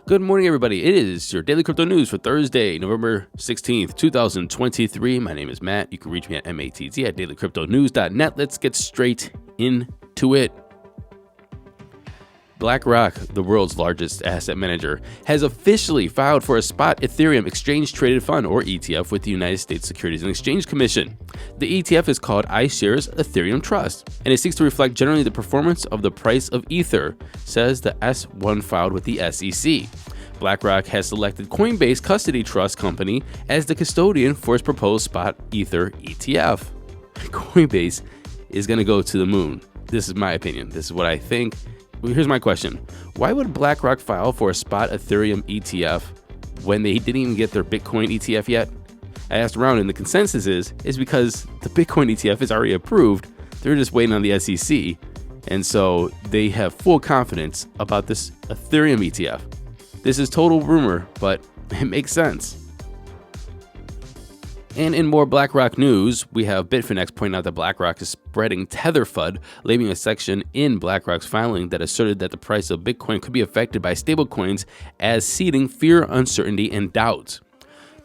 Good morning, everybody. It is your daily crypto news for Thursday, November 16th, 2023. My name is Matt. You can reach me at matt@dailycryptonews.net. Let's get straight into it. BlackRock, the world's largest asset manager, has officially filed for a spot Ethereum exchange-traded fund, or ETF, with the United States Securities and Exchange Commission. The ETF is called iShares Ethereum Trust, and it seeks to reflect generally the performance of the price of Ether, says the S1 filed with the SEC. BlackRock has selected Coinbase Custody Trust Company as the custodian for its proposed spot Ether ETF. Coinbase is going to go to the moon. This is my opinion. This is what I think. Here's my question. Why would BlackRock file for a spot Ethereum ETF when they didn't even get their Bitcoin ETF yet? I asked around, and the consensus is because the Bitcoin ETF is already approved. They're just waiting on the SEC. And so they have full confidence about this Ethereum ETF. This is total rumor, but it makes sense. And in more BlackRock news, we have Bitfinex pointing out that BlackRock is spreading Tether FUD, leaving a section in BlackRock's filing that asserted that the price of Bitcoin could be affected by stablecoins as seeding fear, uncertainty, and doubt.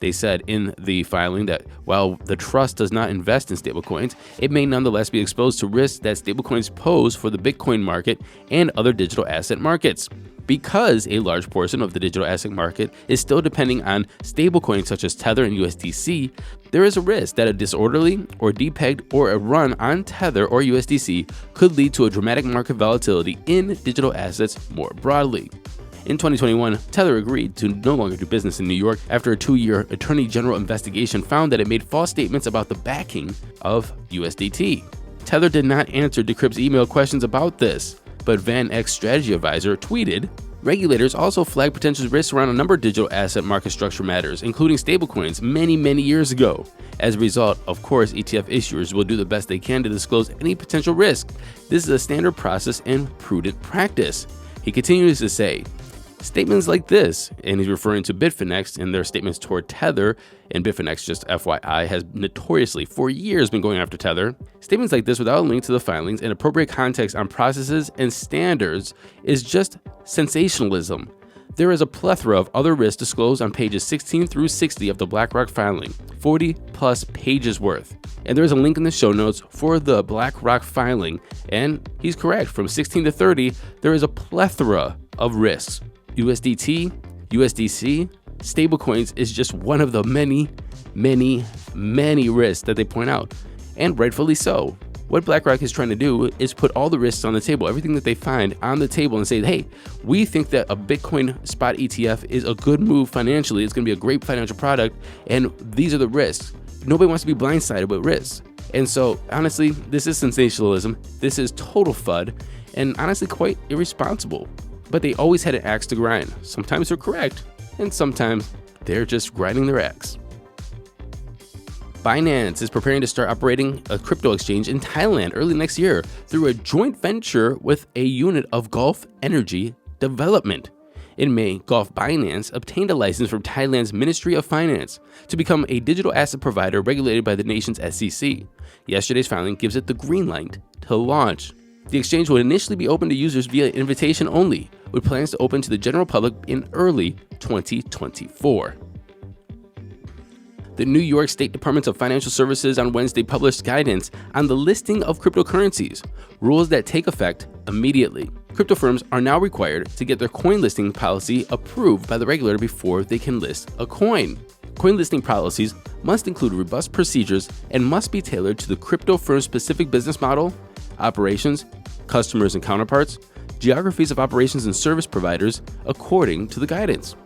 They said in the filing that while the trust does not invest in stablecoins, it may nonetheless be exposed to risks that stablecoins pose for the Bitcoin market and other digital asset markets. Because a large portion of the digital asset market is still depending on stablecoins such as Tether and USDC, there is a risk that a disorderly or depegged or a run on Tether or USDC could lead to a dramatic market volatility in digital assets more broadly. In 2021, Tether agreed to no longer do business in New York after a 2-year Attorney General investigation found that it made false statements about the backing of USDT. Tether did not answer Decrypt's email questions about this, but Van Eck's strategy advisor tweeted, "Regulators also flagged potential risks around a number of digital asset market structure matters, including stablecoins, many years ago. As a result, of course, ETF issuers will do the best they can to disclose any potential risk. This is a standard process and prudent practice." He continues to say, statements like this, and he's referring to Bitfinex and their statements toward Tether, and Bitfinex, just FYI, has notoriously for years been going after Tether. Statements like this without a link to the filings and appropriate context on processes and standards is just sensationalism. There is a plethora of other risks disclosed on pages 16 through 60 of the BlackRock filing, 40 plus pages worth. And there is a link in the show notes for the BlackRock filing, and he's correct, from 16 to 30, there is a plethora of risks. USDT, USDC, stablecoins is just one of the many risks that they point out, and rightfully so. What BlackRock is trying to do is put all the risks on the table, everything that they find on the table, and say, hey, we think that a Bitcoin spot ETF is a good move financially. It's going to be a great financial product, and these are the risks. Nobody wants to be blindsided with risks. And so, honestly, this is sensationalism. This is total FUD, and honestly, quite irresponsible. But they always had an axe to grind. Sometimes they're correct, and sometimes they're just grinding their axe. Binance is preparing to start operating a crypto exchange in Thailand early next year through a joint venture with a unit of Gulf Energy Development. In May, Gulf Binance obtained a license from Thailand's Ministry of Finance to become a digital asset provider regulated by the nation's SEC. Yesterday's filing gives it the green light to launch. The exchange will initially be open to users via invitation only, with plans to open to the general public in early 2024. The New York State Department of Financial Services on Wednesday published guidance on the listing of cryptocurrencies, rules that take effect immediately. Crypto firms are now required to get their coin listing policy approved by the regulator before they can list a coin. Coin listing policies must include robust procedures and must be tailored to the crypto firm's specific business model, operations, customers and counterparts, geographies of operations and service providers, according to the guidance.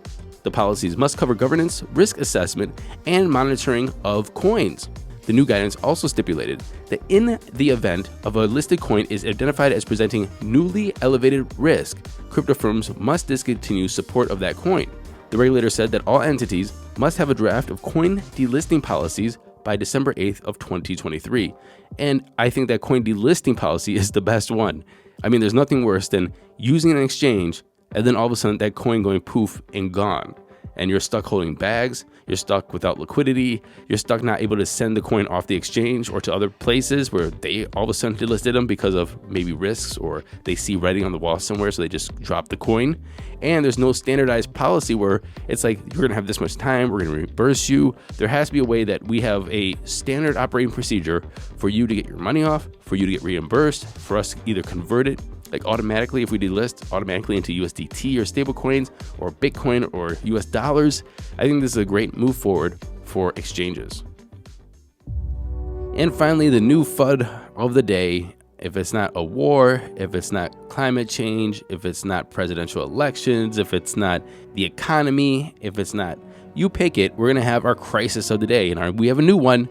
The policies must cover governance, risk assessment, and monitoring of coins. The new guidance also stipulated that in the event of a listed coin is identified as presenting newly elevated risk, crypto firms must discontinue support of that coin. The regulator said that all entities must have a draft of coin delisting policies by December 8th of 2023. And I think that coin delisting policy is the best one. I mean, there's nothing worse than using an exchange and then all of a sudden that coin going poof and gone. and you're stuck holding bags, you're stuck without liquidity, you're stuck not able to send the coin off the exchange or to other places where they all of a sudden delisted them because of maybe risks, or they see writing on the wall somewhere, so they just drop the coin. And there's no standardized policy where it's like, you're gonna have this much time, we're gonna reimburse you. There has to be a way that we have a standard operating procedure for you to get your money off, for you to get reimbursed, for us to either convert it like automatically, if we delist, automatically into USDT or stable coins or Bitcoin or US dollars. I think this is a great move forward for exchanges. And finally, the new FUD of the day. If it's not a war, if it's not climate change, if it's not presidential elections, if it's not the economy, if it's not, you pick it, we're gonna have our crisis of the day. And we have a new one,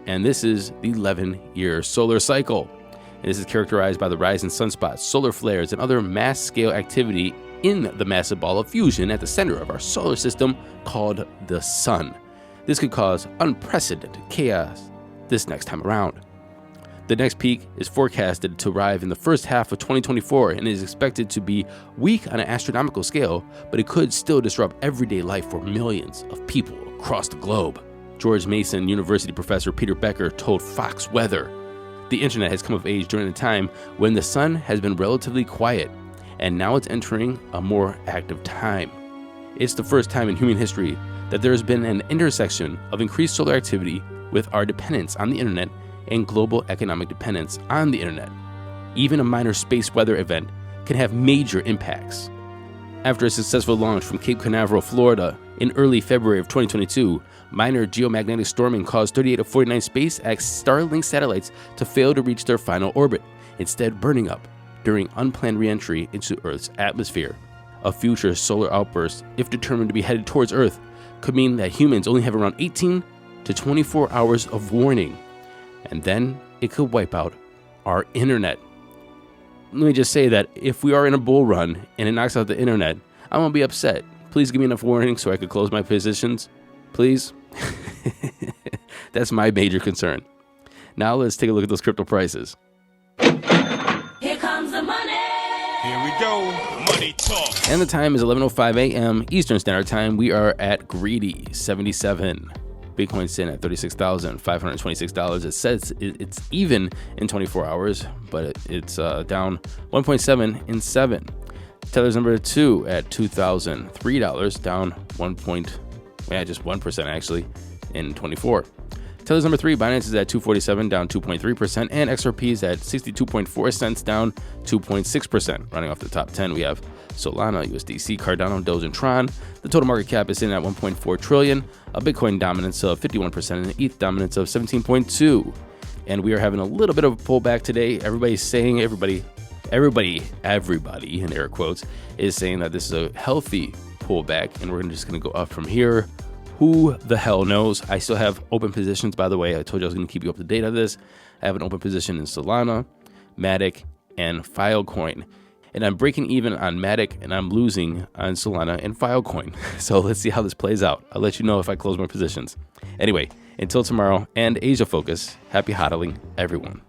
and this is the 11-year solar cycle. And this is characterized by the rise in sunspots, solar flares, and other mass-scale activity in the massive ball of fusion at the center of our solar system called the sun. This could cause unprecedented chaos this next time around. The next peak is forecasted to arrive in the first half of 2024 and is expected to be weak on an astronomical scale, but it could still disrupt everyday life for millions of people across the globe. George Mason University professor Peter Becker told Fox Weather, "The internet has come of age during a time when the sun has been relatively quiet, and now it's entering a more active time. It's the first time in human history that there has been an intersection of increased solar activity with our dependence on the internet and global economic dependence on the internet. Even a minor space weather event can have major impacts." After a successful launch from Cape Canaveral, Florida in early February of 2022, minor geomagnetic storming caused 38 of 49 SpaceX Starlink satellites to fail to reach their final orbit, instead burning up during unplanned re-entry into Earth's atmosphere. A future solar outburst, if determined to be headed towards Earth, could mean that humans only have around 18 to 24 hours of warning, and then it could wipe out our internet. Let me just say that if we are in a bull run and it knocks out the internet, I'm gonna be upset. Please give me enough warning so I could close my positions, please. That's my major concern. Now let's take a look at those crypto prices. Here comes the money. Here we go. Money talk. And the time is 11:05 a.m. Eastern Standard Time. We are at greedy 77. Bitcoin sitting at $36,526. It says it's even in 24 hours, but it's down 1.7 in 7. Tether's number 2 at $2,003, down just 1% actually in 24. Tether's number 3, Binance is at $247, down 2.3%, and XRP is at 62.4 cents, down 2.6%. Running off the top 10, we have Solana, USDC, Cardano, Doge, and Tron. The total market cap is in at 1.4 trillion, a Bitcoin dominance of 51%, and an ETH dominance of 17.2. And we are having a little bit of a pullback today. Everybody's saying, everybody, in air quotes, is saying that this is a healthy pullback, and we're just gonna go up from here. Who the hell knows? I still have open positions, by the way. I told you I was going to keep you up to date on this. I have an open position in Solana, Matic, and Filecoin. And I'm breaking even on Matic, and I'm losing on Solana and Filecoin. So let's see how this plays out. I'll let you know if I close my positions. Anyway, until tomorrow and Asia Focus, happy hodling, everyone.